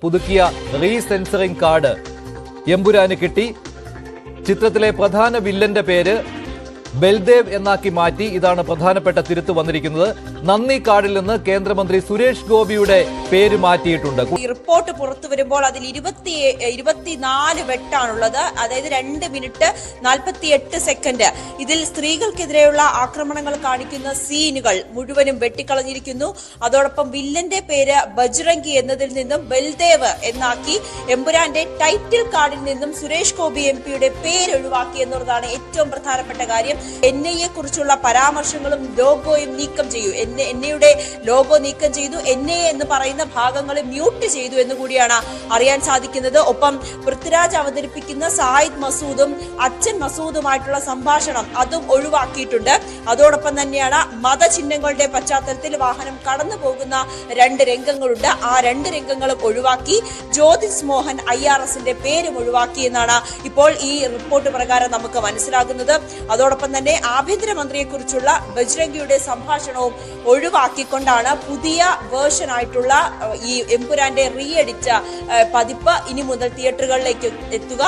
പുതുക്കിയ റീസെൻസറിംഗ് കാർഡ് എമ്പുരാന് കിട്ടി. ചിത്രത്തിലെ പ്രധാന വില്ലന്റെ പേര് ബൽദേവ് എന്നാക്കി മാറ്റി. ഇതാണ് പ്രധാനപ്പെട്ട തിരുത്ത് വന്നിരിക്കുന്നത്. നന്ദി കാർഡിൽ നിന്ന് കേന്ദ്രമന്ത്രി സുരേഷ് ഗോപിയുടെ പേര് മാറ്റിയിട്ടുണ്ട്. ഈ റിപ്പോർട്ട് പുറത്തു വരുമ്പോൾ അതിൽ 24 വെട്ടാണുള്ളത്. അതായത് 2 മിനിറ്റ് 48 സെക്കൻഡ്. ഇതിൽ സ്ത്രീകൾക്കെതിരെയുള്ള ആക്രമണങ്ങൾ കാണിക്കുന്ന സീനുകൾ മുഴുവനും വെട്ടിക്കളഞ്ഞിരിക്കുന്നു. അതോടൊപ്പം വില്ലന്റെ പേര് ബജ്രംഗി എന്നതിൽ നിന്നും ബൽദേവ് എന്നാക്കി. എമ്പുരാന്റെ ടൈറ്റിൽ കാർഡിൽ നിന്നും സുരേഷ് ഗോപി MP-യുടെ പേര് ഒഴിവാക്കി എന്നുള്ളതാണ് ഏറ്റവും പ്രധാനപ്പെട്ട കാര്യം. NIA കുറിച്ചുള്ള പരാമർശങ്ങളും ലോഗോയും നീക്കം ചെയ്യൂ. NIA-യുടെ ലോഗോ നീക്കം ചെയ്തു. NIA എന്ന് പറയുന്ന ഭാഗങ്ങളെ മ്യൂട്ട് ചെയ്തു എന്നുകൂടിയാണ് അറിയാൻ സാധിക്കുന്നത്. ഒപ്പം പൃഥ്വിരാജ് അവതരിപ്പിക്കുന്ന സായിദ് മസൂദും അച്ഛൻ മസൂദുമായിട്ടുള്ള സംഭാഷണം അതും ഒഴിവാക്കിയിട്ടുണ്ട്. അതോടൊപ്പം തന്നെയാണ് മതചിഹ്നങ്ങളുടെ പശ്ചാത്തലത്തിൽ വാഹനം കടന്നു പോകുന്ന 2 രംഗങ്ങളുണ്ട്. ആ 2 രംഗങ്ങളും ഒഴിവാക്കി. ജ്യോതിസ് മോഹൻ IRSന്റെ പേരും ഒഴിവാക്കി എന്നാണ് ഇപ്പോൾ ഈ റിപ്പോർട്ട് പ്രകാരം നമുക്ക് മനസ്സിലാകുന്നത്. അതോടൊപ്പം തന്നെ ആഭ്യന്തരമന്ത്രിയെ കുറിച്ചുള്ള ബജ്രംഗിയുടെ സംഭാഷണവും ഒഴിവാക്കിക്കൊണ്ടാണ് പുതിയ വേർഷൻ ആയിട്ടുള്ള ഈ എമ്പുരാന്റെ റീ എഡിച്ച പതിപ്പ് ഇനി മുതൽ തിയേറ്ററുകളിലേക്ക് എത്തുക.